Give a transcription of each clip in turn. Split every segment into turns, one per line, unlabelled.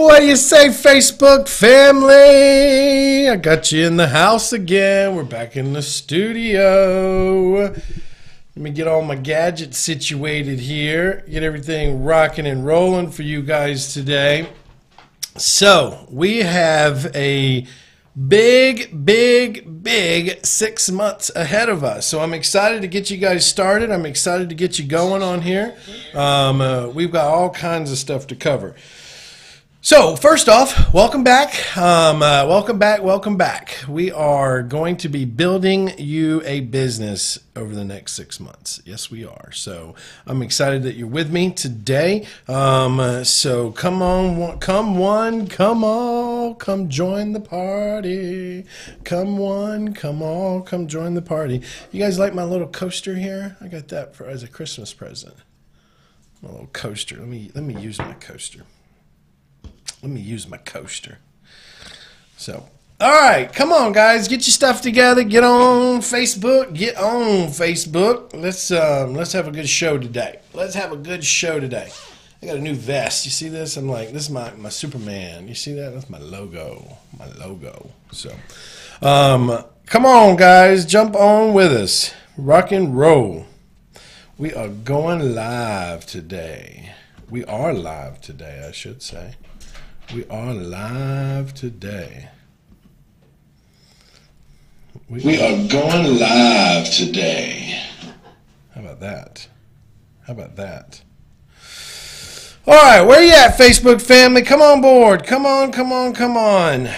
What do you say, Facebook family? I got you in the house again. We're back in the studio. Let me get all my gadgets situated here. Get everything rocking and rolling for you guys today. So, we have a big 6 months ahead of us. So I'm excited to get you guys started. I'm excited to get you going on here. We've got all kinds of stuff to cover. So first off, welcome back. Welcome back. We are going to be building you a business over the next 6 months. Yes, we are. So I'm excited that you're with me today. So come on, come join the party. Come on, come join the party. You guys like my little coaster here? I got that as a Christmas present. My little coaster. Let me use my coaster. Let me use my coaster. So, all right, come on, guys, get your stuff together. Get on Facebook. Let's have a good show today. I got a new vest. You see this? I'm like, this is my Superman. You see that? That's my logo. So, come on, guys, jump on with us. Rock and roll. We are going live today. We are live today, I should say. We are live today. We are going live today. How about that? All right, where you at, Facebook family? Come on board. Come on.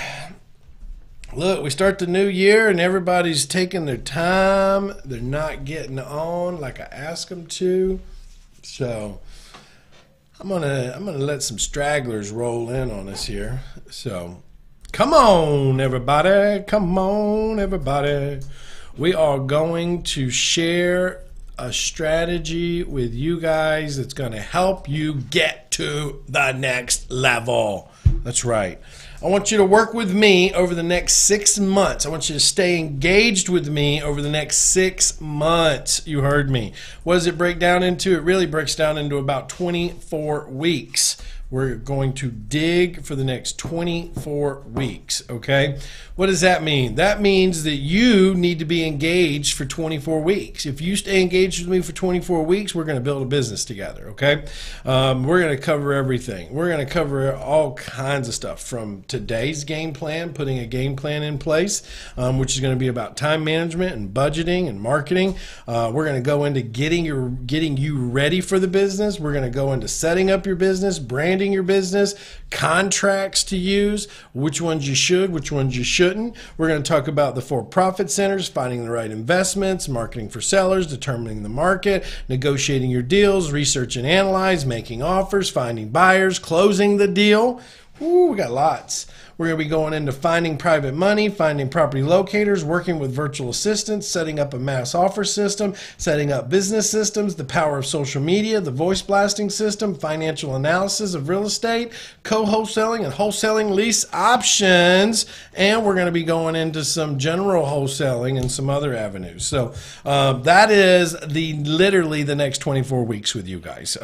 Look, we start the new year and everybody's taking their time. They're not getting on like I asked them to. So I'm gonna let some stragglers roll in on us here. So come on, everybody. We are going to share a strategy with you guys that's going to help you get to the next level. That's right. I want you to work with me over the next 6 months. I want you to stay engaged with me over the next 6 months. You heard me. What does it break down into? It really breaks down into about 24 weeks. We're going to dig for the next 24 weeks, okay? What does that mean? That means that you need to be engaged for 24 weeks. If you stay engaged with me for 24 weeks, we're going to build a business together, okay? We're going to cover everything. We're going to cover all kinds of stuff from today's game plan, putting a game plan in place, which is going to be about time management and budgeting and marketing. We're going to go into getting you ready for the business. We're going to go into setting up your business, branding your business, contracts to use, which ones you should, which ones you shouldn't. We're going to talk about the 4 profit centers, finding the right investments, marketing for sellers, determining the market, negotiating your deals, research and analyze, making offers, finding buyers, closing the deal. Ooh, we got lots. We're going to be going into finding private money, finding property locators, working with virtual assistants, setting up a mass offer system, setting up business systems, the power of social media, the voice blasting system, financial analysis of real estate, co-wholesaling and wholesaling lease options, and we're going to be going into some general wholesaling and some other avenues. So that is literally the next 24 weeks with you guys.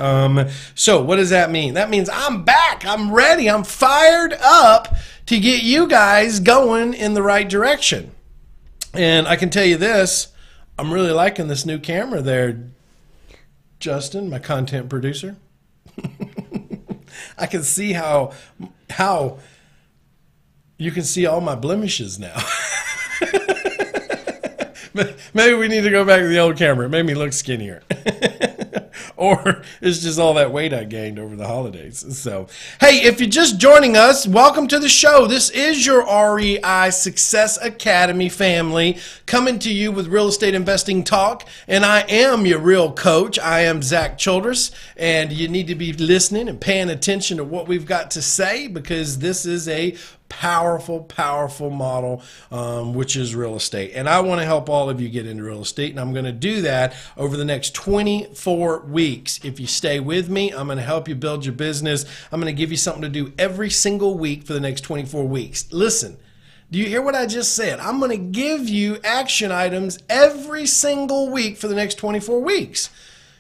So what does that mean? That means I'm back. I'm ready. I'm fired up to get you guys going in the right direction. And I can tell you this, I'm really liking this new camera there, Justin, my content producer. I can see how you can see all my blemishes now. Maybe we need to go back to the old camera. It made me look skinnier. Or it's just all that weight I gained over the holidays. So, hey, if you're just joining us, welcome to the show. This is your REI Success Academy family coming to you with real estate investing talk. And I am your real coach. I am Zack Childress. And you need to be listening and paying attention to what we've got to say, because this is a powerful model, which is real estate. And I want to help all of you get into real estate, and I'm going to do that over the next 24 weeks. If you stay with me, I'm going to help you build your business. I'm going to give you something to do every single week for the next 24 weeks. Listen, do you hear what I just said? I'm going to give you action items every single week for the next 24 weeks.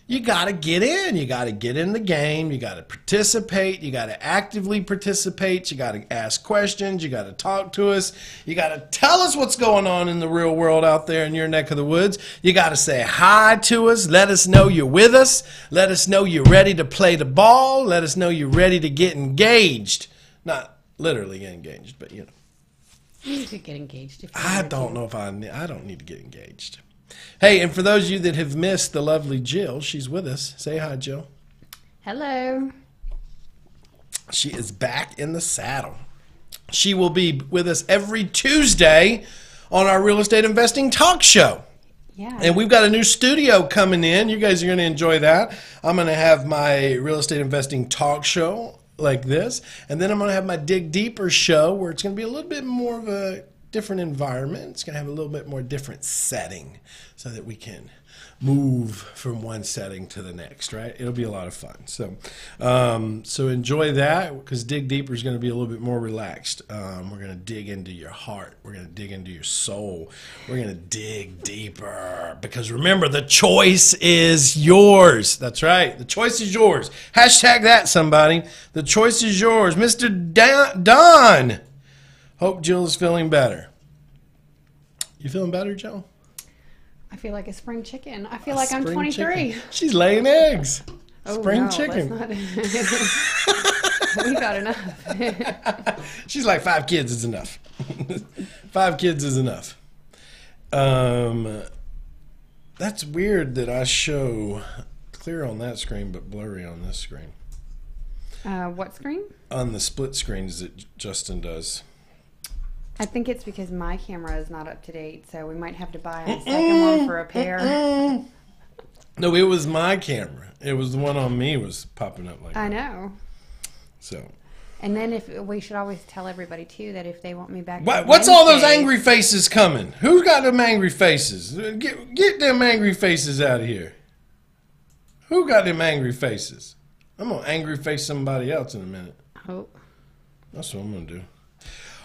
you got to get in. You got to get in the game. You got to participate. You got to actively participate. You got to ask questions. You got to talk to us. You got to tell us what's going on in the real world out there in your neck of the woods. You got to say hi to us. Let us know you're with us. Let us know you're ready to play the ball. Let us know you're ready to get engaged. Not literally get engaged, but you know.
You could get engaged if you
I don't know if I don't need to get engaged. Hey, and for those of you that have missed the lovely Jill, she's with us. Say hi, Jill.
Hello.
She is back in the saddle. She will be with us every Tuesday on our real estate investing talk show.
Yeah.
And we've got a new studio coming in. You guys are going to enjoy that. I'm going to have my real estate investing talk show like this. And then I'm going to have my Dig Deeper show where it's going to be a little bit more of a different environment. It's going to have a little bit more different setting so that we can move from one setting to the next, right? It'll be a lot of fun. So so enjoy that, because Dig Deeper is going to be a little bit more relaxed. We're going to dig into your heart. We're going to dig into your soul. We're going to dig deeper, because remember, the choice is yours. That's right. The choice is yours. Hashtag that, somebody. The choice is yours. Mr. Don. Hope Jill is feeling better. You feeling better, Jill?
I feel like a spring chicken. I feel like I'm 23.
Chicken. She's laying eggs.
Oh,
spring
no,
chicken.
We got enough.
She's like, 5 kids is enough. 5 kids is enough. That's weird that I show clear on that screen but blurry on this screen.
What screen?
On the split screens that Justin does.
I think it's because my camera is not up to date, so we might have to buy a second one for a pair.
No, it was my camera. It was the one on me was popping up like that.
I know.
So.
And then if we should always tell everybody too that if they want me back.
What's all those angry faces coming? Who's got them angry faces? Get them angry faces out of here. Who got them angry faces? I'm gonna angry face somebody else in a minute.
Oh.
That's what I'm gonna do.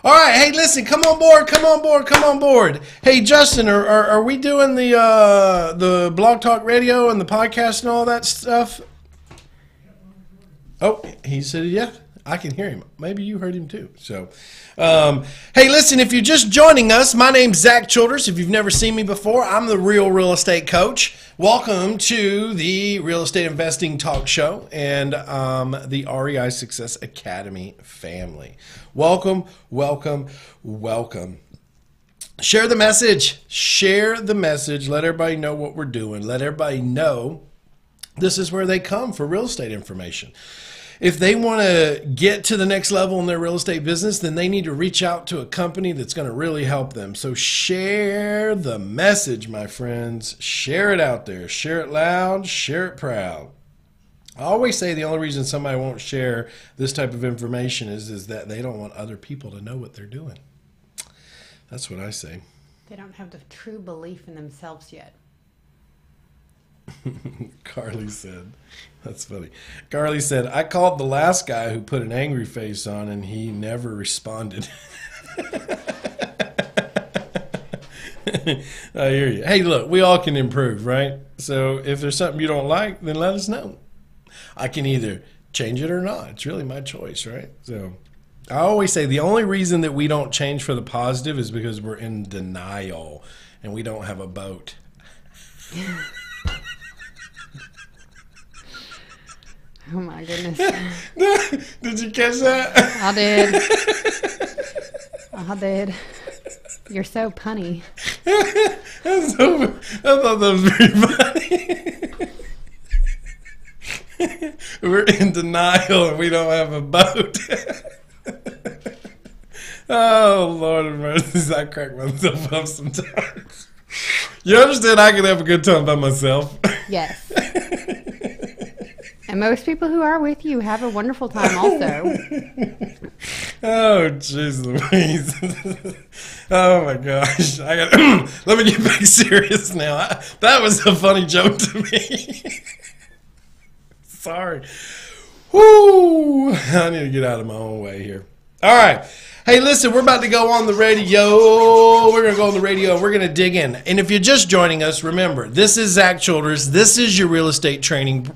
All right, hey, listen, come on board, come on board, come on board. Hey, Justin, are we doing the Blog Talk Radio and the podcast and all that stuff? Oh, he said, yeah, I can hear him. Maybe you heard him too. So, hey, listen, if you're just joining us, my name's Zack Childress. If you've never seen me before, I'm the real estate coach. Welcome to the Real Estate Investing Talk Show and the REI Success Academy family. Welcome, welcome, welcome. Share the message. Share the message. Let everybody know what we're doing. Let everybody know this is where they come for real estate information. If they want to get to the next level in their real estate business, then they need to reach out to a company that's going to really help them. So share the message, my friends. Share it out there. Share it loud. Share it proud. I always say the only reason somebody won't share this type of information is that they don't want other people to know what they're doing. That's what I say.
They don't have the true belief in themselves yet.
Carly said, that's funny. Carly said, I called the last guy who put an angry face on and he never responded. I hear you. Hey, look, we all can improve, right? So if there's something you don't like, then let us know. I can either change it or not. It's really my choice, right? So I always say the only reason that we don't change for the positive is because we're in denial and we don't have a boat.
Oh my goodness.
Did you catch that?
I did. I did. You're so punny.
I thought that was very funny. We're in denial and we don't have a boat. Oh, Lord of mercy. I crack myself up sometimes. You understand I can have a good time by myself?
Yes. And most people who are with you have a wonderful time also.
Oh, jeez Louise. Oh, my gosh. Let me get back serious now. That was a funny joke to me. Sorry. Whoo! I need to get out of my own way here. All right. Hey, listen, we're about to go on the radio. We're going to go on the radio. We're going to dig in. And if you're just joining us, remember, this is Zack Childress. This is your real estate training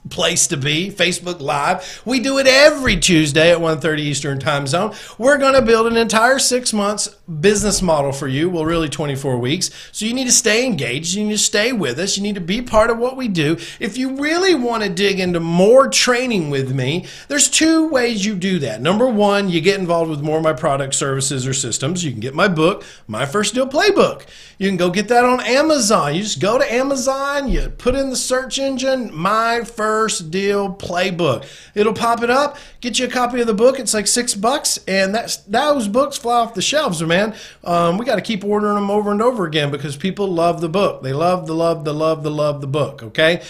place to be, Facebook Live. We do it every Tuesday at 1:30 Eastern Time Zone. We're going to build an entire 6 months business model for you. Well, really 24 weeks. So you need to stay engaged. You need to stay with us. You need to be part of what we do. If you really want to dig into more training with me, there's two ways you do that. Number one, you get involved with more of my products, services, or systems. You can get my book, My First Deal Playbook. You can go get that on Amazon. You just go to Amazon, you put in the search engine, My First Deal Playbook. It'll pop it up, get you a copy of the book. It's like $6, and those books fly off the shelves, man. We got to keep ordering them over and over again because people love the book. They love the book, okay?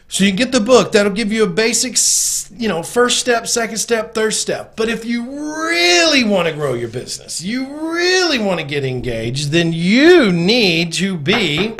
So you can get the book. That'll give you a basic, first step, second step, third step. But if you really want to grow your business, you really want to get engaged, then you need to be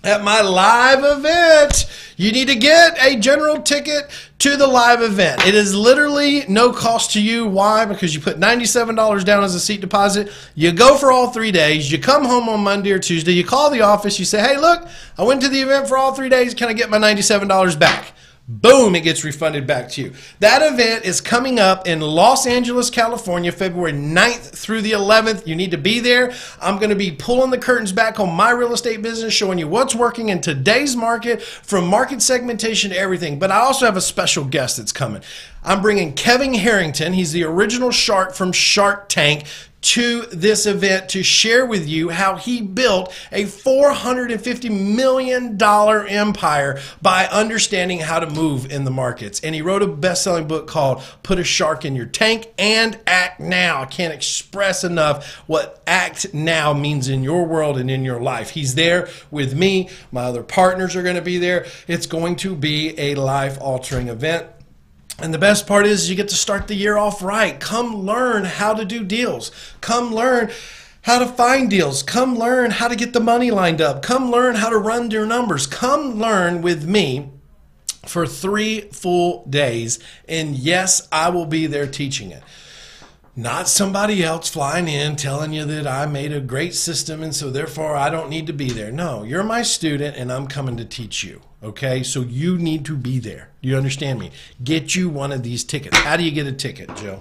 at my live event. You need to get a general ticket to the live event. It is literally no cost to you. Why? Because you put $97 down as a seat deposit. You go for all 3 days. You come home on Monday or Tuesday. You call the office. You say, hey, look, I went to the event for all 3 days. Can I get my $97 back? Boom, it gets refunded back to you. That event is coming up in Los Angeles, California, February 9th through the 11th. You need to be there. I'm going to be pulling the curtains back on my real estate business, showing you what's working in today's market, from market segmentation to everything. But I also have a special guest that's coming. I'm bringing Kevin Harrington. He's the original shark from Shark Tank to this event to share with you how he built a $450 million empire by understanding how to move in the markets. And he wrote a best-selling book called Put a Shark in Your Tank and Act Now. I can't express enough what act now means in your world and in your life. He's there with me. My other partners are going to be there. It's going to be a life-altering event. And the best part is you get to start the year off right. Come learn how to do deals. Come learn how to find deals. Come learn how to get the money lined up. Come learn how to run your numbers. Come learn with me for 3 full days. And yes, I will be there teaching it. Not somebody else flying in telling you that I made a great system and so therefore I don't need to be there. No, you're my student and I'm coming to teach you. Okay, so you need to be there. You understand me? Get you one of these tickets. How do you get a ticket, Joe?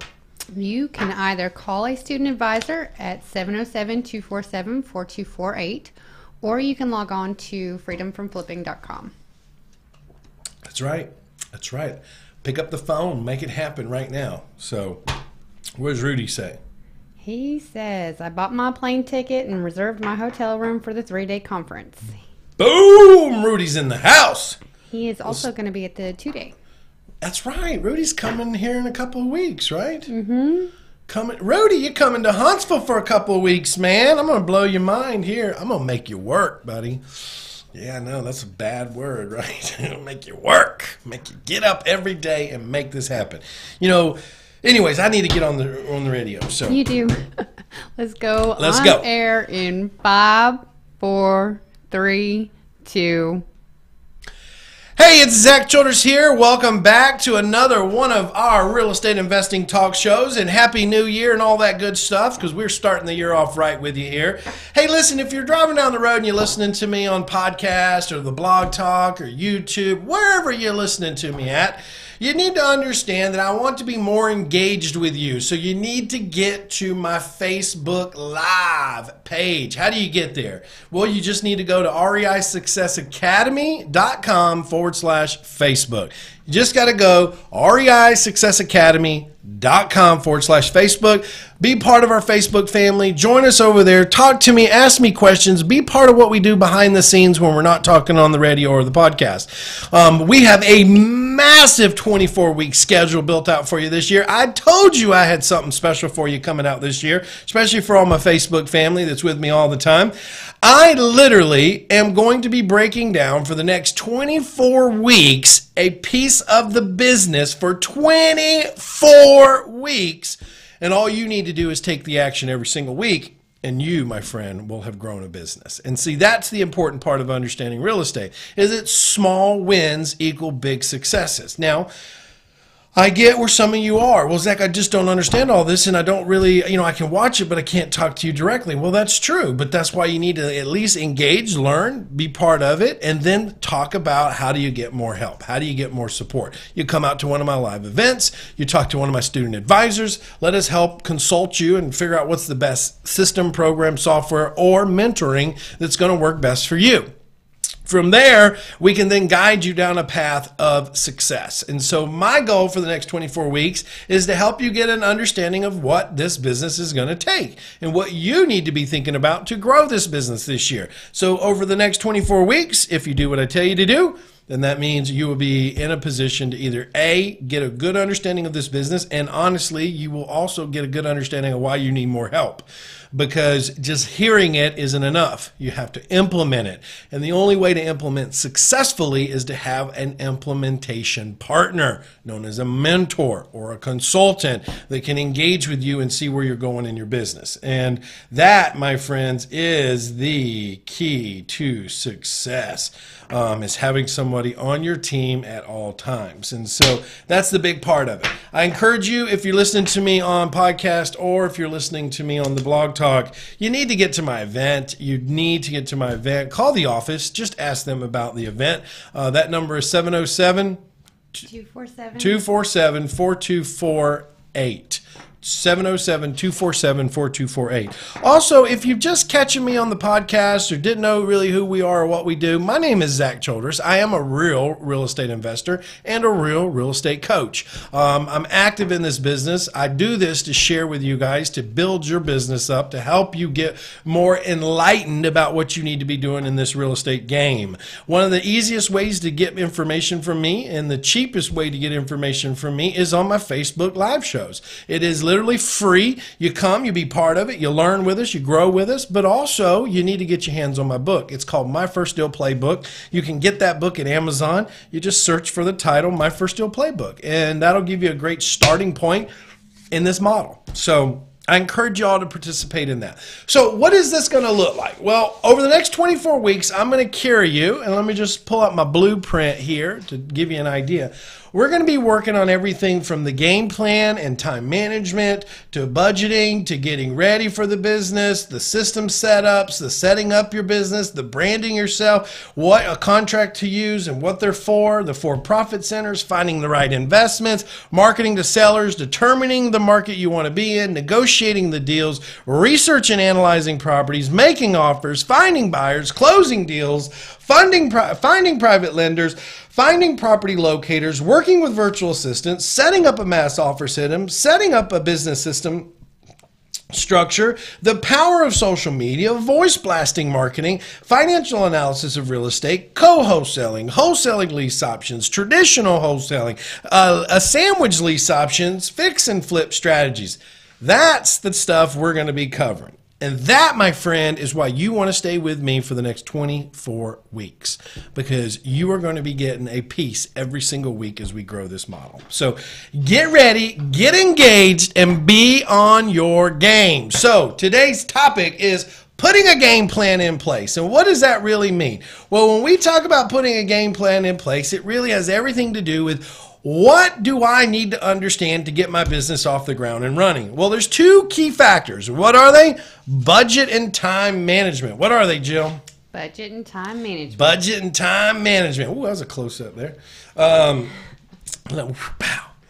You can either call a student advisor at 707-247-4248, or you can log on to freedomfromflipping.com.
That's right. That's right. Pick up the phone. Make it happen right now. So what does Rudy say?
He says, I bought my plane ticket and reserved my hotel room for the 3-day conference.
Boom! Rudy's in the house.
He is also going to be at the 2-day.
That's right. Rudy's coming here in a couple of weeks, right?
Mm-hmm.
Rudy, you're coming to Huntsville for a couple of weeks, man. I'm going to blow your mind here. I'm going to make you work, buddy. Yeah, I know. That's a bad word, right? Make you work. Make you get up every day and make this happen. Anyways, I need to get on the radio. So
you do. Let's go.
Let's
on
go.
Air in 5, 4, 3, 2.
Hey, it's Zack Childress here. Welcome back to another one of our real estate investing talk shows, and Happy New Year and all that good stuff, because we're starting the year off right with you here. Hey, listen, if you're driving down the road and you're listening to me on podcast or the Blog Talk or YouTube, wherever you're listening to me at, you need to understand that I want to be more engaged with you. So you need to get to my Facebook Live page. How do you get there? Well, you just need to go to reisuccessacademy.com/Facebook. You just got to go reisuccessacademy.com/Facebook. Be part of our Facebook family. Join us over there. Talk to me. Ask me questions. Be part of what we do behind the scenes when we're not talking on the radio or the podcast. We have a massive 24-week schedule built out for you this year. I told you I had something special for you coming out this year, especially for all my Facebook family that's with me all the time. I literally am going to be breaking down for the next 24 weeks a piece of the business for 24 weeks. And all you need to do is take the action every single week, and you, my friend, will have grown a business. And see, that's the important part of understanding real estate, is that small wins equal big successes. Now, I get where some of you are. Well, Zach, I just don't understand all this, and I don't really, I can watch it, but I can't talk to you directly. Well, that's true, but that's why you need to at least engage, learn, be part of it, and then talk about how do you get more help? How do you get more support? You come out to one of my live events, you talk to one of my student advisors, let us help consult you and figure out what's the best system, program, software, or mentoring that's going to work best for you. From there, we can then guide you down a path of success. And so my goal for the next 24 weeks is to help you get an understanding of what this business is going to take and what you need to be thinking about to grow this business this year. So over the next 24 weeks, if you do what I tell you to do, then that means you will be in a position to either A, get a good understanding of this business, and honestly, you will also get a good understanding of why you need more help. Because just hearing it isn't enough. You have to implement it. And the only way to implement successfully is to have an implementation partner known as a mentor or a consultant that can engage with you and see where you're going in your business. And that, my friends, is the key to success. Is having somebody on your team at all times. And so that's the big part of it. I encourage you, if you're listening to me on podcast or if you're listening to me on the blog talk, you need to get to my event. You need to get to my event. Call the office. Just ask them about the event. That number is 707-247-4248. 707-247-4248. Also, if you're just catching me on the podcast or didn't know really who we are or what we do, my name is Zack Childress. I am a real estate investor and a real estate coach. I'm active in this business. I do this to share with you guys, to build your business up, to help you get more enlightened about what you need to be doing in this real estate game. One of the easiest ways to get information from me and the cheapest way to get information from me is on my Facebook live shows. It is literally free. You come, you be part of it, you learn with us, you grow with us, but also you need to get your hands on my book. It's called My First Deal Playbook. You can get that book at Amazon. You just search for the title, My First Deal Playbook, and that'll give you a great starting point in this model. So I encourage you all to participate in that. So what is this going to look like? Well, over the next 24 weeks, I'm going to carry you, and let me just pull up my blueprint here to give you an idea. We're going to be working on everything from the game plan and time management to budgeting to getting ready for the business, the system setups, the setting up your business, the branding yourself, what a contract to use and what they're for, the for-profit centers, finding the right investments, marketing to sellers, determining the market you want to be in, negotiating the deals, research and analyzing properties, making offers, finding buyers, closing deals, finding private lenders, finding property locators, working with virtual assistants, setting up a mass offer system, setting up a business system structure, the power of social media, voice blasting marketing, financial analysis of real estate, co-wholesaling, wholesaling lease options, traditional wholesaling, a sandwich lease options, fix and flip strategies. That's the stuff we're going to be covering. And that, my friend, is why you want to stay with me for the next 24 weeks, because you are going to be getting a piece every single week as we grow this model. So get ready, get engaged, and be on your game. So today's topic is putting a game plan in place. And what does that really mean? Well, when we talk about putting a game plan in place, it really has everything to do with what do I need to understand to get my business off the ground and running? Well, there's two key factors. What are they? Budget and time management. What are they, Jill?
Budget and time management.
Budget and time management. Ooh, that was a close-up there. Pow.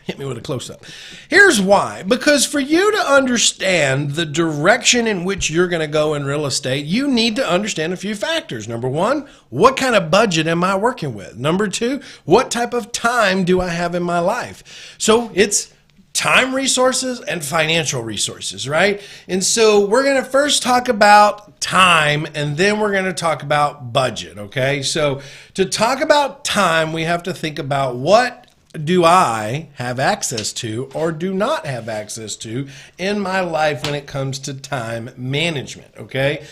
Hit me with a close-up. Here's why. Because for you to understand the direction in which you're going to go in real estate, you need to understand a few factors. Number one, what kind of budget am I working with? Number two, what type of time do I have in my life? So it's time resources and financial resources, right? And so we're going to first talk about time, and then we're going to talk about budget, okay? So to talk about time, we have to think about what do I have access to or do not have access to in my life when it comes to time management, okay?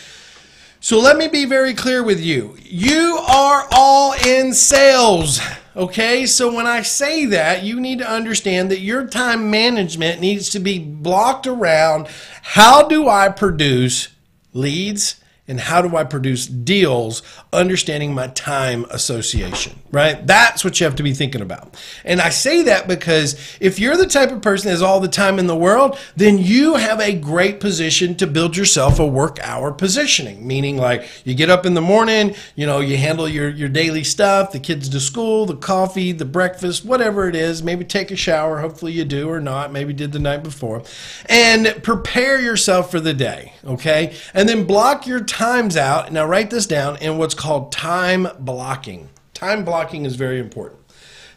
So let me be very clear with you. You are all in sales, okay? So when I say that, you need to understand that your time management needs to be blocked around how do I produce leads And how do I produce deals understanding my time association, right? That's what you have to be thinking about. And I say that because if you're the type of person that has all the time in the world, then you have a great position to build yourself a work hour positioning, meaning like you get up in the morning, you handle your daily stuff, the kids to school, the coffee, the breakfast, whatever it is, maybe take a shower. Hopefully you do or not, maybe did the night before, and prepare yourself for the day. Okay. And then block your times out. Now write this down in what's called time blocking. Time blocking is very important.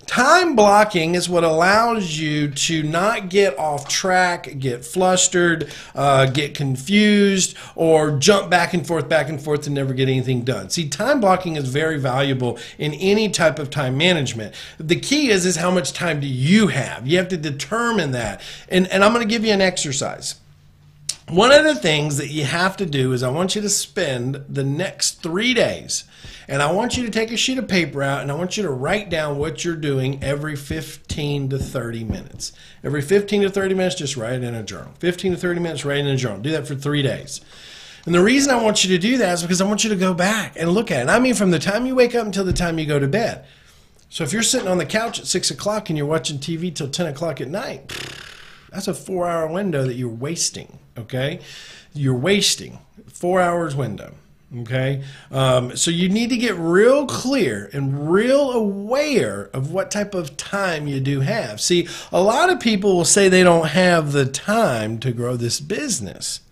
Time blocking is what allows you to not get off track, get flustered, get confused, or jump back and forth and never get anything done. See, time blocking is very valuable in any type of time management. The key is how much time do you have? You have to determine that. And I'm going to give you an exercise. One of the things that you have to do is I want you to spend the next 3 days, and I want you to take a sheet of paper out, and I want you to write down what you're doing every 15 to 30 minutes. Every 15 to 30 minutes, just write it in a journal. 15 to 30 minutes, write it in a journal. Do that for 3 days. And the reason I want you to do that is because I want you to go back and look at it. I mean, from the time you wake up until the time you go to bed. So if you're sitting on the couch at 6 o'clock and you're watching TV till 10 o'clock at night, that's a 4-hour window that you're wasting, okay? You're wasting 4 hours window, okay? So you need to get real clear and real aware of what type of time you do have. See, a lot of people will say they don't have the time to grow this business,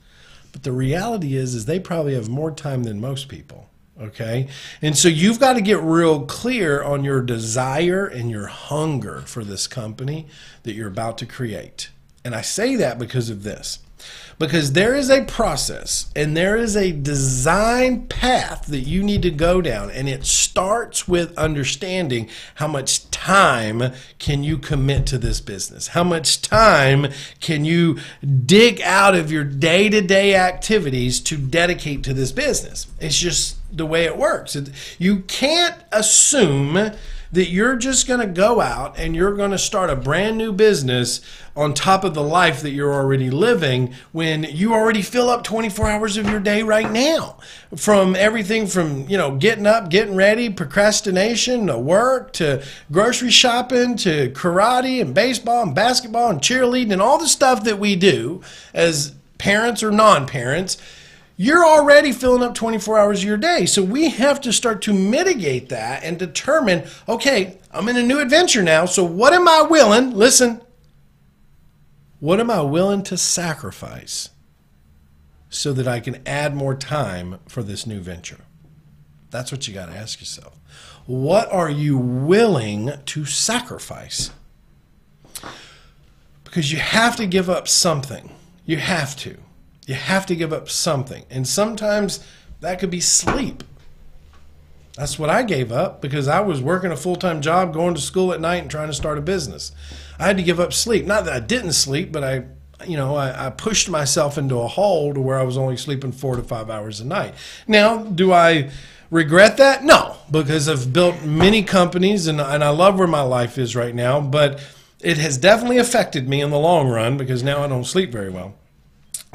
but the reality is they probably have more time than most people. Okay. And so you've got to get real clear on your desire and your hunger for this company that you're about to create. And I say that because of this, because there is a process and there is a design path that you need to go down. And it starts with understanding how much time can you commit to this business? How much time can you dig out of your day-to-day activities to dedicate to this business? It's just the way it works. You can't assume that you're just going to go out and you're going to start a brand new business on top of the life that you're already living when you already fill up 24 hours of your day right now. From everything from, getting up, getting ready, procrastination, to work, to grocery shopping, to karate and baseball and basketball and cheerleading and all the stuff that we do as parents or non-parents. You're already filling up 24 hours of your day. So we have to start to mitigate that and determine, okay, I'm in a new adventure now. So what am I willing, listen, what am I willing to sacrifice so that I can add more time for this new venture? That's what you got to ask yourself. What are you willing to sacrifice? Because you have to give up something. You have to. You have to give up something. And sometimes that could be sleep. That's what I gave up because I was working a full-time job, going to school at night and trying to start a business. I had to give up sleep. Not that I didn't sleep, but I pushed myself into a hole to where I was only sleeping 4 to 5 hours a night. Now, do I regret that? No, because I've built many companies and I love where my life is right now, but it has definitely affected me in the long run because now I don't sleep very well.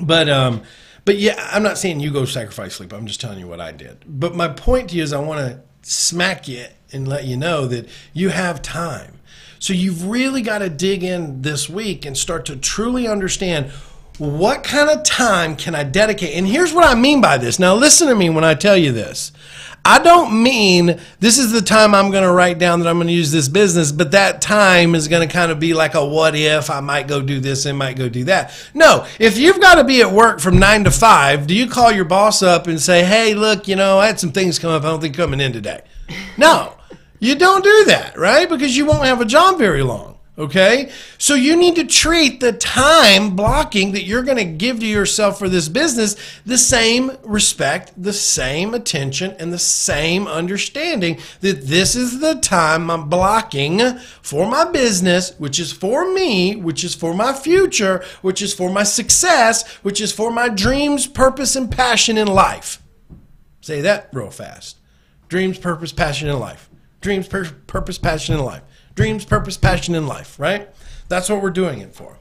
But yeah, I'm not saying you go sacrifice sleep. I'm just telling you what I did. But my point to you is I want to smack you and let you know that you have time. So you've really got to dig in this week and start to truly understand what kind of time can I dedicate. And here's what I mean by this. Now listen to me when I tell you this. I don't mean this is the time I'm going to write down that I'm going to use this business, but that time is going to kind of be like a what if, I might go do this and might go do that. No, if you've got to be at work from 9 to 5, do you call your boss up and say, hey, look, I had some things come up I don't think coming in today? No, you don't do that, right? Because you won't have a job very long. Okay, so you need to treat the time blocking that you're going to give to yourself for this business the same respect, the same attention, and the same understanding that this is the time I'm blocking for my business, which is for me, which is for my future, which is for my success, which is for my dreams, purpose, and passion in life. Say that real fast. Dreams, purpose, passion in life. Dreams, purpose, passion in life. Dreams, purpose, passion in life, right? That's what we're doing it for.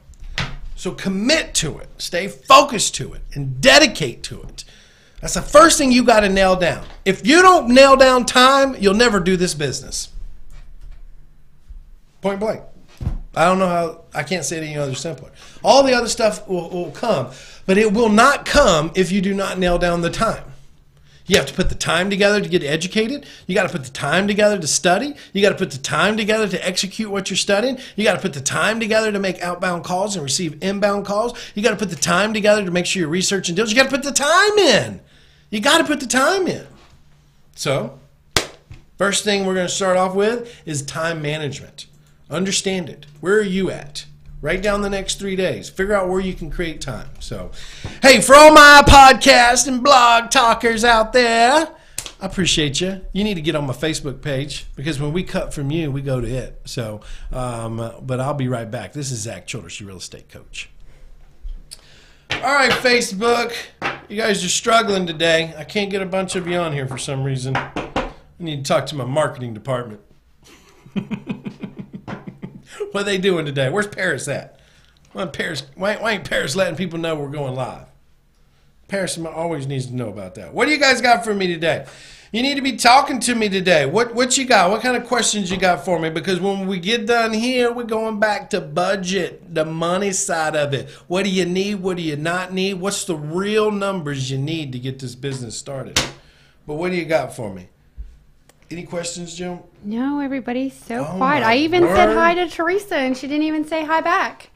So commit to it. Stay focused to it and dedicate to it. That's the first thing you got to nail down. If you don't nail down time, you'll never do this business. Point blank. I don't know how, I can't say it any other simpler. All the other stuff will come, but it will not come if you do not nail down the time. You have to put the time together to get educated. You got to put the time together to study. You got to put the time together to execute what you're studying. You got to put the time together to make outbound calls and receive inbound calls. You got to put the time together to make sure you're researching deals. You got to put the time in. You got to put the time in. So, first thing we're going to start off with is time management. Understand it. Where are you at? Write down the next 3 days. Figure out where you can create time. So, hey, for all my podcast and blog talkers out there, I appreciate you. You need to get on my Facebook page because when we cut from you, we go to it. So, but I'll be right back. This is Zack Childress, your real estate coach. All right, Facebook. You guys are struggling today. I can't get a bunch of you on here for some reason. I need to talk to my marketing department. What are they doing today? Where's Paris at? Why ain't Paris letting people know we're going live? Paris always needs to know about that. What do you guys got for me today? You need to be talking to me today. What you got? What kind of questions you got for me? Because when we get done here, we're going back to budget, the money side of it. What do you need? What do you not need? What's the real numbers you need to get this business started? But what do you got for me? Any questions, Jill?
No, everybody's so quiet. I even said hi to Teresa, and she didn't even say hi back.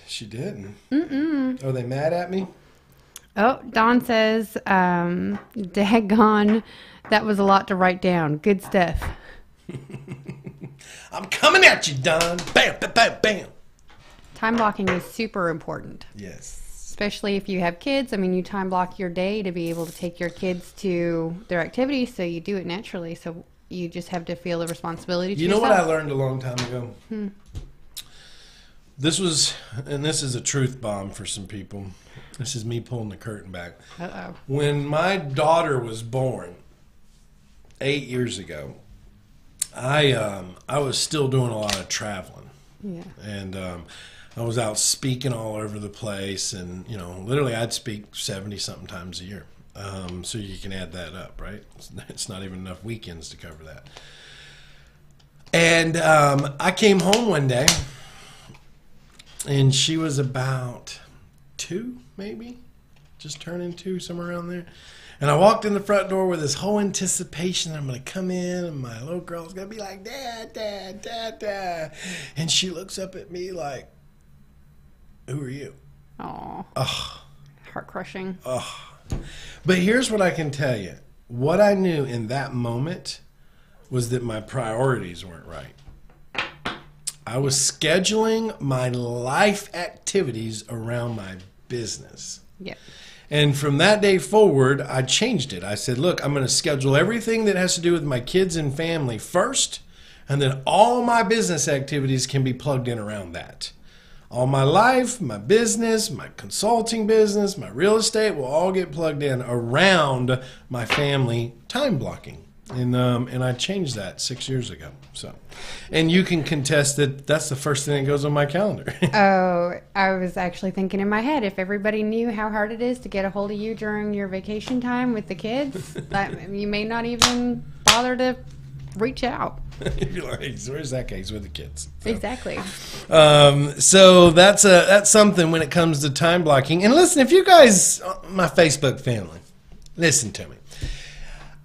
She didn't? Mm-mm. Are they mad at me?
Oh, Don says, daggone, that was a lot to write down. Good stuff.
I'm coming at you, Don. Bam, bam, bam, bam.
Time blocking is super important.
Yes.
Especially if you have kids. I mean, you time block your day to be able to take your kids to their activities, so you do it naturally. So you just have to feel the responsibility to yourself.
You know what I learned a long time ago? This is a truth bomb for some people. This is me pulling the curtain back.
Uh-oh.
When my daughter was born 8 years ago, I was still doing a lot of traveling.
Yeah.
And I was out speaking all over the place, and literally I'd speak 70-something times a year. So you can add that up, right? It's not even enough weekends to cover that. And I came home one day, and she was about 2, maybe, just turning 2, somewhere around there. And I walked in the front door with this whole anticipation that I'm going to come in, and my little girl's going to be like, Dad, Dad, Dad, Dad. And she looks up at me like, who are you?
Aw.
Ugh.
Heart crushing.
Ugh. But here's what I can tell you. What I knew in that moment was that my priorities weren't right. I was scheduling my life activities around my business.
Yeah.
And from that day forward, I changed it. I said, look, I'm going to schedule everything that has to do with my kids and family first, and then all my business activities can be plugged in around that. All my life, my business, my consulting business, my real estate will all get plugged in around my family time blocking. And I changed that 6 years ago. So, and you can contest that that's the first thing that goes on my calendar.
Oh, I was actually thinking in my head, if everybody knew how hard it is to get a hold of you during your vacation time with the kids, that you may not even bother to reach out.
You're like, where's that case with the kids? So.
Exactly.
So that's something when it comes to time blocking. And listen, if you guys, my Facebook family, listen to me.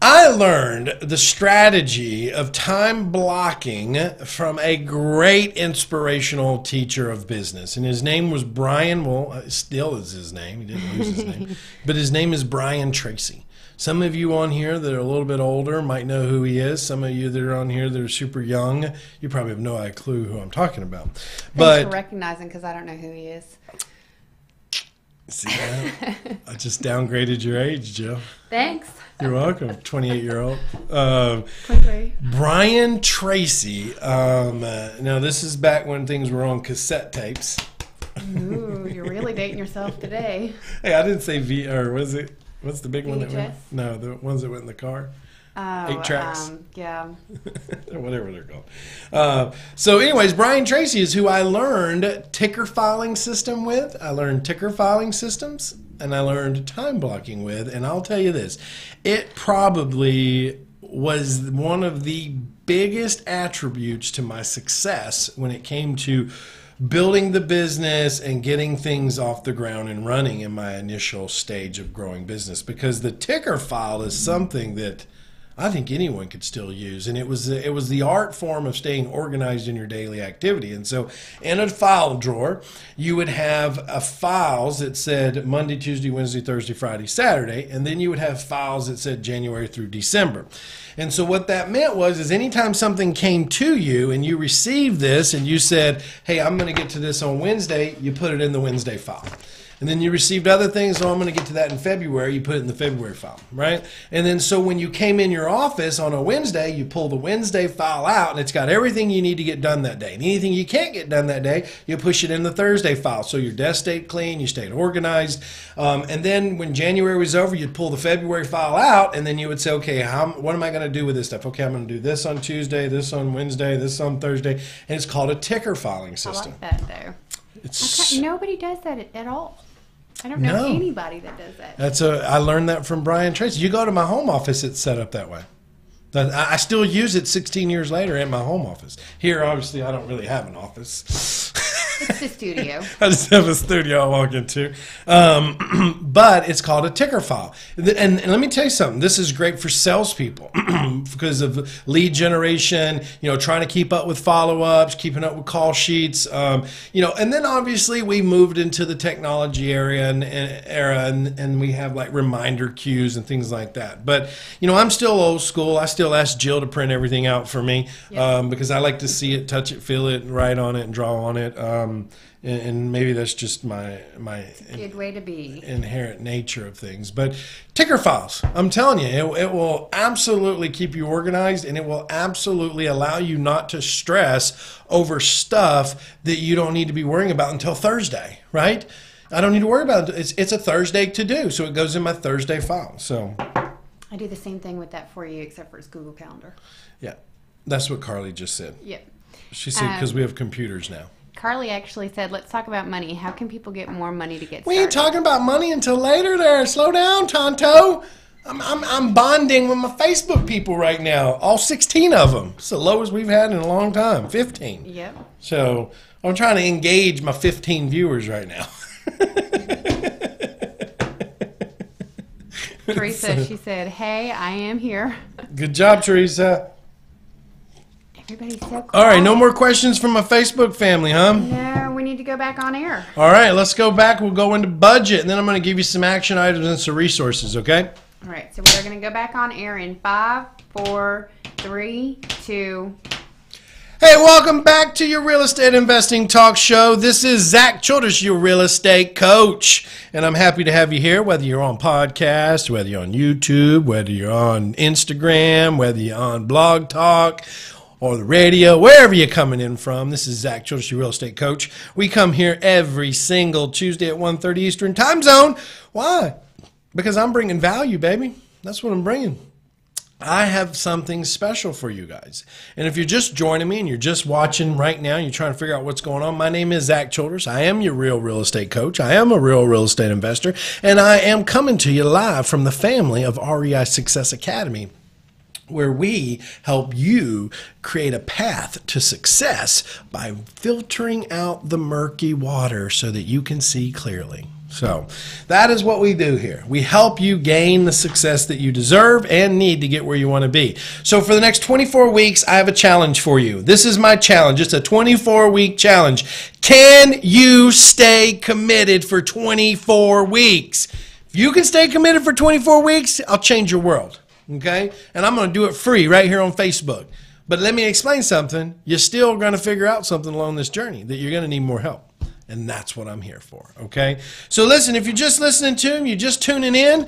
I learned the strategy of time blocking from a great inspirational teacher of business. And his name was Brian. Well, still is his name. He didn't lose his name. But his name is Brian Tracy. Some of you on here that are a little bit older might know who he is. Some of you that are on here that are super young, you probably have no clue who I'm talking about.
Thanks for recognizing, because I don't know who he is.
See that? I just downgraded your age, Jill.
Thanks.
You're welcome. 28-year-old.
23.
Brian Tracy. Now, this is back when things were on cassette tapes.
Ooh, you're really dating yourself today.
Hey, I didn't say V, or was it? What's the big one that went?
VHS?
No, the ones that went in the car.
Oh,
8 tracks.
Yeah.
Or whatever they're called. So anyways, Brian Tracy is who I learned ticker filing system with. I learned ticker filing systems and I learned time blocking with. And I'll tell you this, it probably was one of the biggest attributes to my success when it came to building the business and getting things off the ground and running in my initial stage of growing business, because the ticker file is something that I think anyone could still use, and it was the art form of staying organized in your daily activity. And so in a file drawer, you would have files that said Monday, Tuesday, Wednesday, Thursday, Friday, Saturday, and then you would have files that said January through December. And so what that meant was anytime something came to you and you received this and you said, hey, I'm going to get to this on Wednesday, you put it in the Wednesday file. And then you received other things, so I'm going to get to that in February, you put it in the February file, right? And then so when you came in your office on a Wednesday, you pull the Wednesday file out, and it's got everything you need to get done that day. And anything you can't get done that day, you push it in the Thursday file. So your desk stayed clean, you stayed organized. And then when January was over, you'd pull the February file out, and then you would say, okay, what am I going to do with this stuff? Okay, I'm going to do this on Tuesday, this on Wednesday, this on Thursday. And it's called a ticker filing system.
I like that, though. Nobody does that at all. I don't know anybody that does that.
I learned that from Brian Tracy. You go to my home office, it's set up that way. I still use it 16 years later in my home office. Here, obviously, I don't really have an office.
It's the studio.
I just have a studio I walk into. But it's called a ticker file. And let me tell you something. This is great for salespeople because of lead generation, trying to keep up with follow-ups, keeping up with call sheets. And then obviously we moved into the technology era and we have like reminder queues and things like that. But, I'm still old school. I still ask Jill to print everything out for me because I like to see it, touch it, feel it, write on it, and draw on it. And maybe that's just my
good way to be,
inherent nature of things. But ticker files, I'm telling you, it will absolutely keep you organized, and it will absolutely allow you not to stress over stuff that you don't need to be worrying about until Thursday, right? I don't need to worry about it. It's a Thursday to do, so it goes in my Thursday file. So
I do the same thing with that for you, except for it's Google Calendar.
Yeah, that's what Carly just said.
Yeah,
she said because we have computers now.
Carly actually said, let's talk about money. How can people get more money to get started?
We ain't talking about money until later there. Slow down, Tonto. I'm bonding with my Facebook people right now. All 16 of them. It's the lowest we've had in a long time. 15.
Yep.
So I'm trying to engage my 15 viewers right now.
Teresa, she said, hey, I am here.
Good job, Teresa.
Everybody's so quiet.
All right, no more questions from my Facebook family, huh?
No, we need to go back on air.
All right, let's go back. We'll go into budget, and then I'm going to give you some action items and some resources, okay?
All right, so we're going to go back on air in 5, 4, 3, 2.
Hey, welcome back to your real estate investing talk show. This is Zack Childress, your real estate coach, and I'm happy to have you here, whether you're on podcast, whether you're on YouTube, whether you're on Instagram, whether you're on Blog Talk, or the radio, wherever you're coming in from. This is Zack Childress, your real estate coach. We come here every single Tuesday at 1:30 Eastern time zone. Why? Because I'm bringing value, baby. That's what I'm bringing. I have something special for you guys. And if you're just joining me and you're just watching right now and you're trying to figure out what's going on, my name is Zack Childress. I am your real estate coach. I am a real estate investor. And I am coming to you live from the family of REI Success Academy, where we help you create a path to success by filtering out the murky water so that you can see clearly. So that is what we do here. We help you gain the success that you deserve and need to get where you want to be. So for the next 24 weeks, I have a challenge for you. This is my challenge. It's a 24-week challenge. Can you stay committed for 24 weeks? If you can stay committed for 24 weeks, I'll change your world. Okay? And I'm going to do it free right here on Facebook. But let me explain something. You're still going to figure out something along this journey that you're going to need more help. And that's what I'm here for, okay? So listen, if you're just listening to him, you're just tuning in,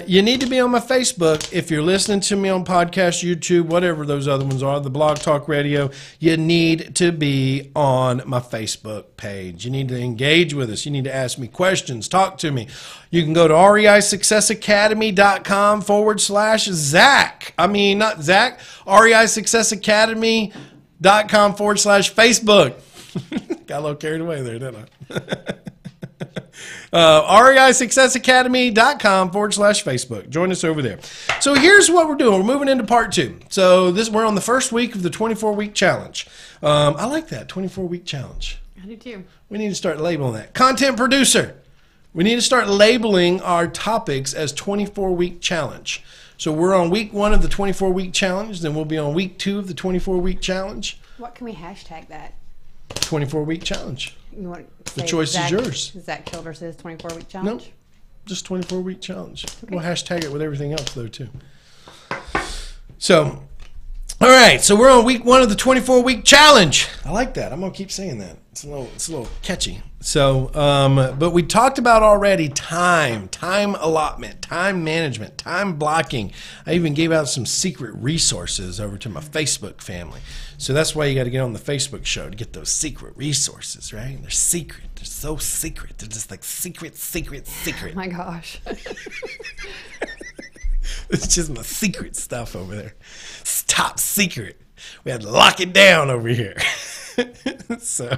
you need to be on my Facebook. If you're listening to me on podcast, YouTube, whatever those other ones are, the Blog Talk Radio, you need to be on my Facebook page. You need to engage with us. You need to ask me questions, talk to me. You can go to REISuccessAcademy.com/Zack. I mean, not Zack, REISuccessAcademy.com/Facebook. Got a little carried away there, didn't I? REISuccessAcademy.com/Facebook. Join us over there. So here's what we're doing. We're moving into part 2. So we're on the first week of the 24-week challenge. I like that, 24-week challenge.
I do too.
We need to start labeling that. Content producer. We need to start labeling our topics as 24-week challenge. So we're on week 1 of the 24-week challenge. Then we'll be on week 2 of the 24-week challenge.
What can we hashtag that?
24-week challenge.
You want to
The
say
choice is yours.
Zack Childress' 24-week challenge?
Nope. Just 24-week challenge. Okay. We'll hashtag it with everything else, though, too. So, all right. So we're on week 1 of the 24-week challenge. I like that. I'm going to keep saying that. It's a little catchy. So, but we talked about already time allotment, time management, time blocking. I even gave out some secret resources over to my Facebook family. So that's why you got to get on the Facebook show to get those secret resources, right? They're secret. They're so secret. They're just like secret.
Oh my gosh.
It's just my secret stuff over there. It's top secret. We had to lock it down over here. So,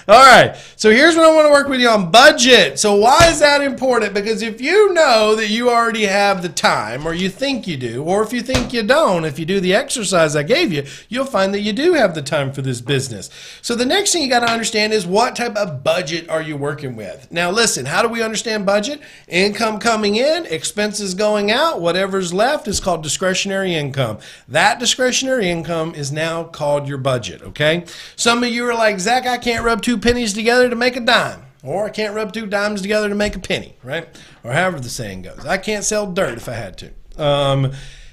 all right. So here's what I want to work with you on: budget. So why is that important? Because if you know that you already have the time, or you think you do, or if you think you don't, if you do the exercise I gave you, you'll find that you do have the time for this business. So the next thing you got to understand is, what type of budget are you working with? Now listen, how do we understand budget? Income coming in, expenses going out, whatever's left is called discretionary income. That discretionary income is now called your budget, okay? Some of you are like, Zach, I can't rub 2 pennies together to make a dime. Or I can't rub 2 dimes together to make a penny, right? Or however the saying goes. I can't sell dirt if I had to.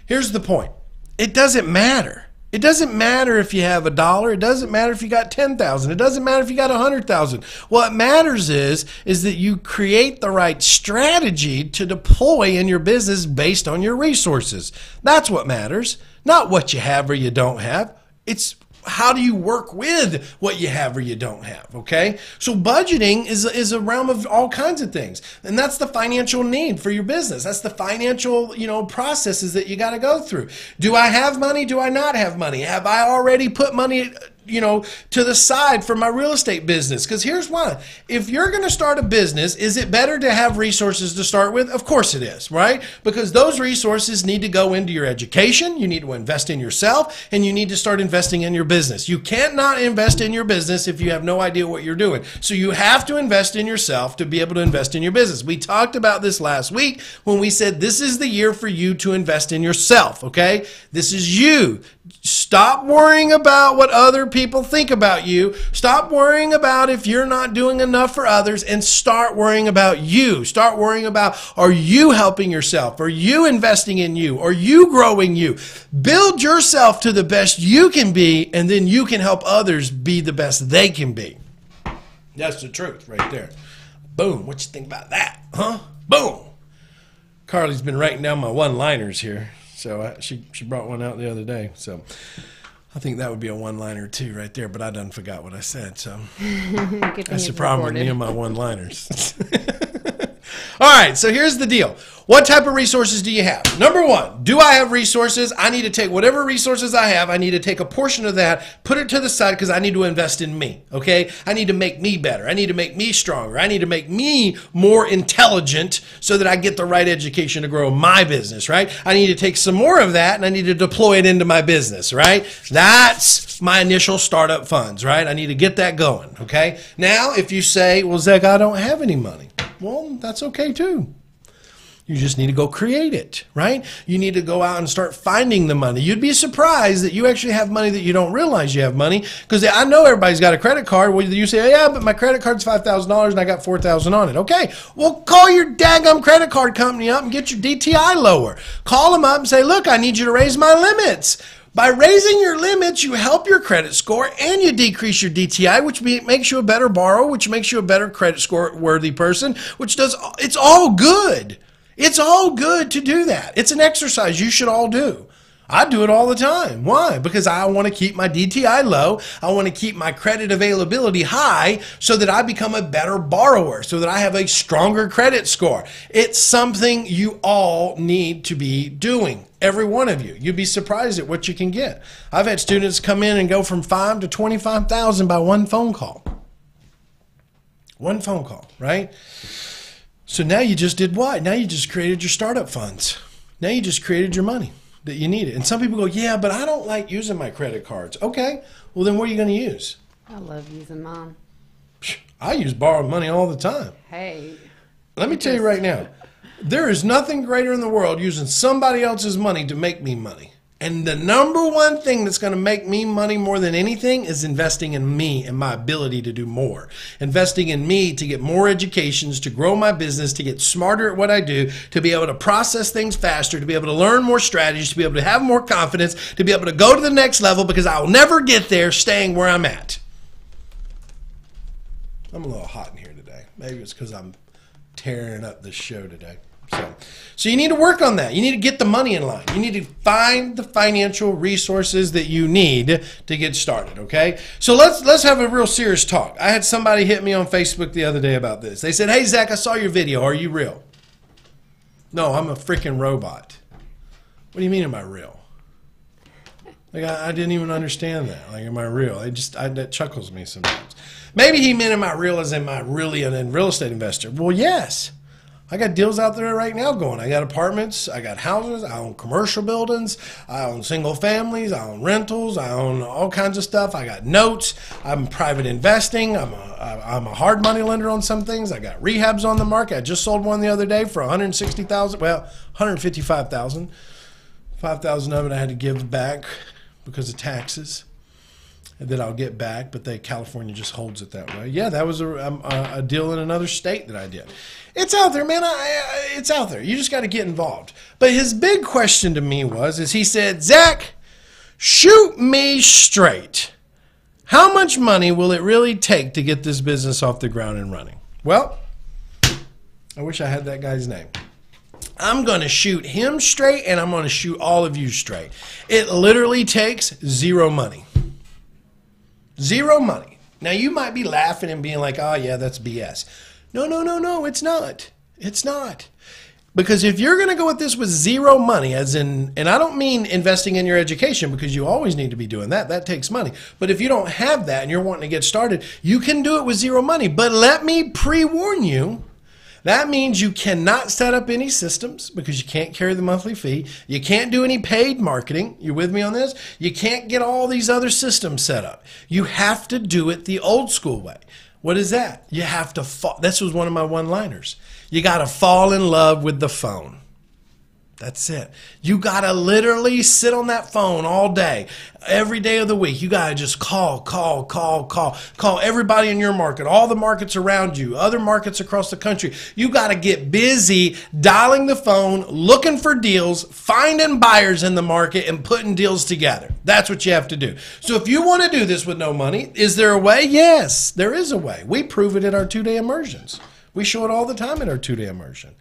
Here's the point. It doesn't matter. It doesn't matter if you have $1. It doesn't matter if you got 10,000. It doesn't matter if you got 100,000. What matters is that you create the right strategy to deploy in your business based on your resources. That's what matters. Not what you have or you don't have. It's how do you work with what you have or you don't have, okay? So budgeting is a realm of all kinds of things. And that's the financial need for your business. That's the financial, processes that you got to go through. Do I have money? Do I not have money? Have I already put money to the side for my real estate business? Because here's why. If you're going to start a business, is it better to have resources to start with? Of course it is, right? Because those resources need to go into your education. You need to invest in yourself, and you need to start investing in your business. You can't not invest in your business if you have no idea what you're doing. So you have to invest in yourself to be able to invest in your business. We talked about this last week when we said this is the year for you to invest in yourself, okay? This is you. Stop worrying about what other people think about you. Stop worrying about if you're not doing enough for others, and start worrying about you. Start worrying about, are you helping yourself? Are you investing in you? Are you growing you? Build yourself to the best you can be, and then you can help others be the best they can be. That's the truth right there. Boom. What you think about that? Huh? Boom. Carly's been writing down my one-liners here. So she brought one out the other day. So I think that would be a one-liner too right there. But I done forgot what I said. So that's the problem with me and my one-liners. All right, so here's the deal. What type of resources do you have? Number one, do I have resources? I need to take whatever resources I have. I need to take a portion of that, put it to the side, because I need to invest in me, okay? I need to make me better. I need to make me stronger. I need to make me more intelligent so that I get the right education to grow my business, right? I need to take some more of that, and I need to deploy it into my business, right? That's my initial startup funds, right? I need to get that going, okay? Now, if you say, well, Zach, I don't have any money. Well, that's okay too. You just need to go create it, right? You need to go out and start finding the money. You'd be surprised that you actually have money that you don't realize you have money, because I know everybody's got a credit card. Well, you say, yeah, but my credit card's $5,000 and I got $4,000 on it. Okay, well, call your daggum credit card company up and get your DTI lower. Call them up and say, look, I need you to raise my limits. By raising your limits, you help your credit score and you decrease your DTI, which makes you a better borrower, which makes you a better credit score worthy person, it's all good. It's all good to do that. It's an exercise you should all do. I do it all the time. Why? Because I want to keep my DTI low. I want to keep my credit availability high so that I become a better borrower, so that I have a stronger credit score. It's something you all need to be doing. Every one of you. You'd be surprised at what you can get. I've had students come in and go from $5,000 to $25,000 by one phone call. One phone call, right? So now you just did what? Now you just created your startup funds. Now you just created your money that you needed. And some people go, yeah, but I don't like using my credit cards. Okay, well then what are you going to use?
I love using mine.
I use borrowed money all the time.
Hey.
Let me tell you right now, there is nothing greater in the world using somebody else's money to make me money. And the number one thing that's going to make me money more than anything is investing in me and my ability to do more. Investing in me to get more educations, to grow my business, to get smarter at what I do, to be able to process things faster, to be able to learn more strategies, to be able to have more confidence, to be able to go to the next level, because I will never get there staying where I'm at. I'm a little hot in here today. Maybe it's because I'm tearing up this show today. So you need to work on that. You need to get the money in line. You need to find the financial resources that you need to get started, okay? So let's have a real serious talk. I had somebody hit me on Facebook the other day about this. They said, hey, Zach, I saw your video. Are you real? No, I'm a freaking robot. What do you mean, am I real? Like, I didn't even understand that. Like, am I real? That chuckles me sometimes. Maybe he meant, am I real as am I really a real estate investor? Well, yes. I got deals out there right now going. I got apartments, I got houses, I own commercial buildings, I own single families, I own rentals, I own all kinds of stuff. I got notes, I'm private investing, I'm a hard money lender on some things. I got rehabs on the market. I just sold one the other day for $160,000, well, $155,000. $5,000 of it I had to give back because of taxes that I'll get back, but California just holds it that way. Yeah, that was a deal in another state that I did. It's out there, man. It's out there. You just got to get involved. But his big question to me he said, Zach, shoot me straight. How much money will it really take to get this business off the ground and running? Well, I wish I had that guy's name. I'm going to shoot him straight, and I'm going to shoot all of you straight. It literally takes zero money. Zero money. Now, you might be laughing and being like, oh, yeah, that's BS. No, it's not. It's not. Because if you're going to go with this with zero money, as in, and I don't mean investing in your education, because you always need to be doing that. That takes money. But if you don't have that and you're wanting to get started, you can do it with zero money. But let me pre-warn you, that means you cannot set up any systems because you can't carry the monthly fee. You can't do any paid marketing. You with me on this? You can't get all these other systems set up. You have to do it the old school way. What is that? You have to fall. This was one of my one-liners. You got to fall in love with the phone. That's it. You got to literally sit on that phone all day, every day of the week. You got to just call everybody in your market, all the markets around you, other markets across the country. You got to get busy dialing the phone, looking for deals, finding buyers in the market, and putting deals together. That's what you have to do. So if you want to do this with no money, is there a way? Yes, there is a way. We prove it at our 2-day immersions. We show it all the time at our 2-day immersion.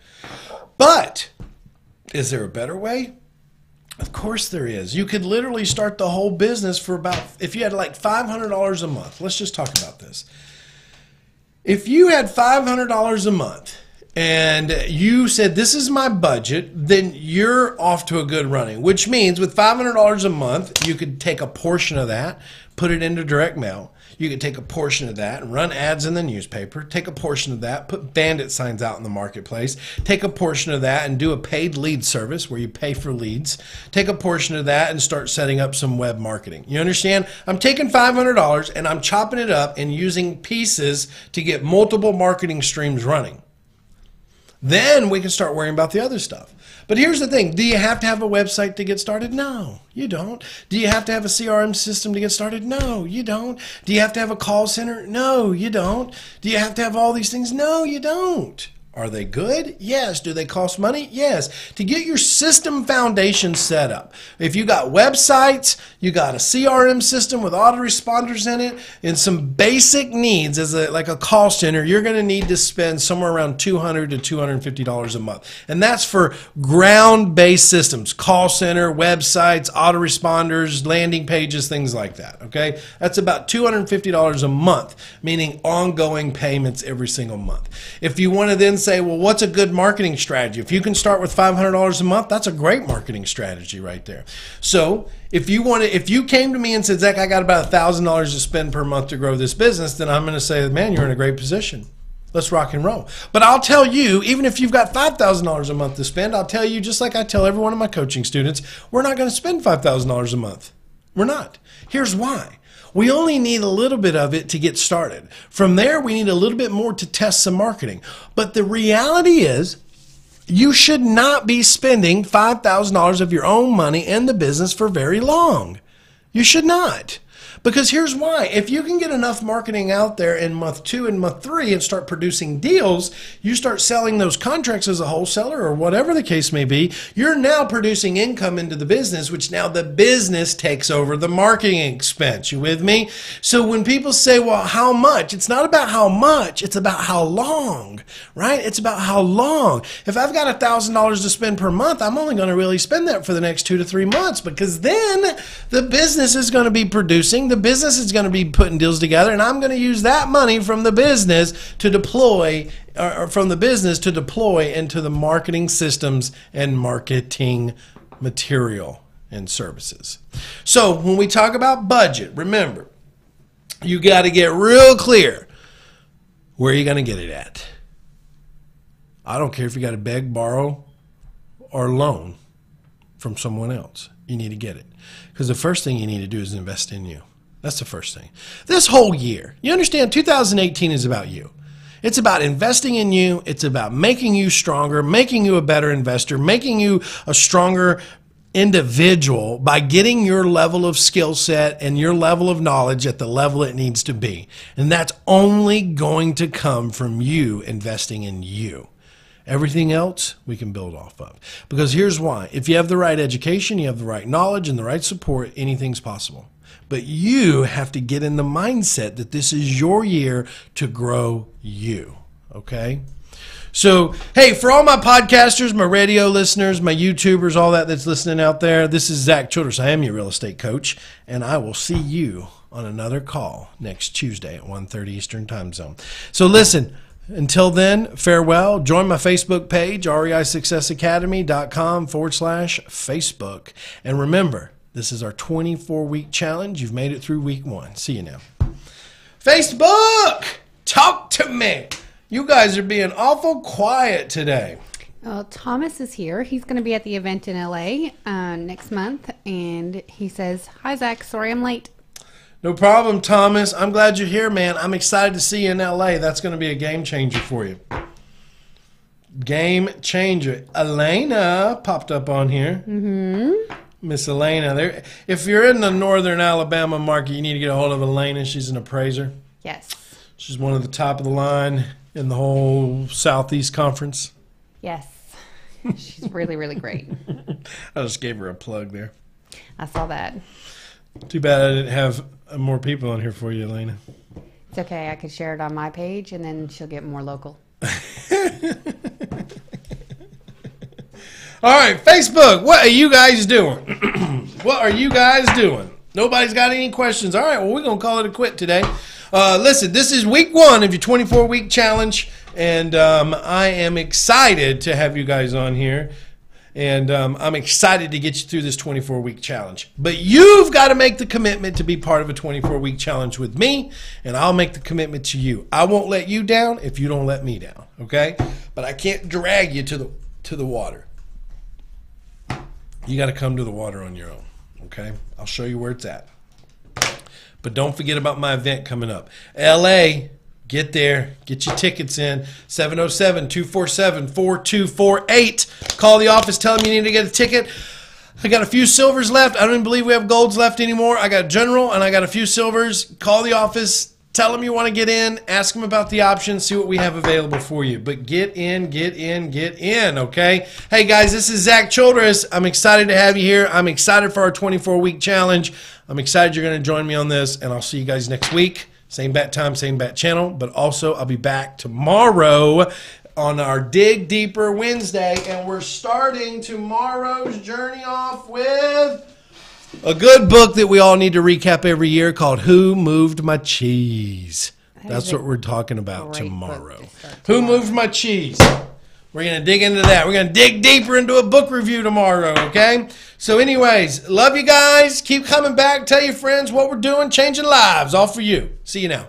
But is there a better way? Of course there is. You could literally start the whole business for about, if you had like $500 a month, let's just talk about this. If you had $500 a month and you said, this is my budget, then you're off to a good running, which means with $500 a month, you could take a portion of that, put it into direct mail. You could take a portion of that and run ads in the newspaper, take a portion of that, put bandit signs out in the marketplace, take a portion of that and do a paid lead service where you pay for leads, take a portion of that and start setting up some web marketing. You understand? I'm taking $500 and I'm chopping it up and using pieces to get multiple marketing streams running. Then we can start worrying about the other stuff. But here's the thing. Do you have to have a website to get started? No, you don't. Do you have to have a CRM system to get started? No, you don't. Do you have to have a call center? No, you don't. Do you have to have all these things? No, you don't. Are they good? Yes. Do they cost money? Yes. To get your system foundation set up. If you got websites, you got a CRM system with autoresponders in it, and some basic needs as like a call center, you're going to need to spend somewhere around $200 to $250 a month. And that's for ground-based systems, call center, websites, autoresponders, landing pages, things like that. Okay? That's about $250 a month, meaning ongoing payments every single month. If you want to then say, well, what's a good marketing strategy? If you can start with $500 a month, that's a great marketing strategy right there. So if you came to me and said, Zach, I got about $1,000 to spend per month to grow this business, then I'm going to say, man, you're in a great position. Let's rock and roll. But I'll tell you, even if you've got $5,000 a month to spend, I'll tell you, just like I tell every one of my coaching students, we're not going to spend $5,000 a month. We're not. Here's why. We only need a little bit of it to get started. From there, we need a little bit more to test some marketing. But the reality is, you should not be spending $5,000 of your own money in the business for very long. You should not. Because here's why. If you can get enough marketing out there in month 2 and month 3 and start producing deals, you start selling those contracts as a wholesaler or whatever the case may be, you're now producing income into the business, which now the business takes over the marketing expense. You with me? So when people say, well, how much? It's not about how much. It's about how long, right? It's about how long. If I've got $1,000 to spend per month, I'm only going to really spend that for the next 2 to 3 months, because then the business is going to be producing. The business is going to be putting deals together, and I'm going to use that money from the business to deploy, into the marketing systems and marketing material and services. So when we talk about budget, remember, you got to get real clear where you're going to get it at. I don't care if you got to beg, borrow, or loan from someone else. You need to get it. Because the first thing you need to do is invest in you. That's the first thing. This whole year, you understand, 2018 is about you. It's about investing in you. It's about making you stronger, making you a better investor, making you a stronger individual by getting your level of skill set and your level of knowledge at the level it needs to be. And that's only going to come from you investing in you. Everything else we can build off of. Because here's why. If you have the right education, you have the right knowledge and the right support, anything's possible. But you have to get in the mindset that this is your year to grow you. Okay? So, hey, for all my podcasters, my radio listeners, my YouTubers, all that's listening out there, this is Zack Childress. I am your real estate coach, and I will see you on another call next Tuesday at 1:30 Eastern Time Zone. So listen, until then, farewell. Join my Facebook page, reisuccessacademy.com/Facebook. And remember, this is our 24-week challenge. You've made it through week 1. See you now. Facebook, talk to me. You guys are being awful quiet today.
Well, Thomas is here. He's going to be at the event in LA next month. And he says, hi, Zach. Sorry I'm late.
No problem, Thomas. I'm glad you're here, man. I'm excited to see you in LA. That's going to be a game changer for you. Game changer. Elena popped up on here. Mm-hmm. Miss Elena. There. If you're in the northern Alabama market, you need to get a hold of Elena. She's an appraiser.
Yes.
She's one of the top of the line in the whole Southeast Conference.
Yes. She's really, really great.
I just gave her a plug there.
I saw that.
Too bad I didn't have more people on here for you, Elena.
It's okay. I could share it on my page, and then she'll get more local.
All right, Facebook, what are you guys doing? What are you guys doing? Nobody's got any questions. All right, well, we're going to call it a quit today. Listen, this is week 1 of your 24-week challenge, and I am excited to have you guys on here. And I'm excited to get you through this 24-week challenge. But you've got to make the commitment to be part of a 24-week challenge with me, and I'll make the commitment to you. I won't let you down if you don't let me down, okay? But I can't drag you to the water. You got to come to the water on your own, okay? I'll show you where it's at. But don't forget about my event coming up. LA, get there. Get your tickets in. 707-247-4248. Call the office. Tell them you need to get a ticket. I got a few silvers left. I don't even believe we have golds left anymore. I got general and I got a few silvers. Call the office. Tell them you want to get in. Ask them about the options. See what we have available for you. But get in, okay? Hey, guys, this is Zack Childress. I'm excited to have you here. I'm excited for our 24-week challenge. I'm excited you're going to join me on this, and I'll see you guys next week. Same bat time, same bat channel. But also, I'll be back tomorrow on our Dig Deeper Wednesday, and we're starting tomorrow's journey off with a good book that we all need to recap every year called Who Moved My Cheese? That's what we're talking about tomorrow. Who Moved My Cheese? We're going to dig into that. We're going to dig deeper into a book review tomorrow, okay? So anyways, love you guys. Keep coming back. Tell your friends what we're doing, changing lives, all for you. See you now.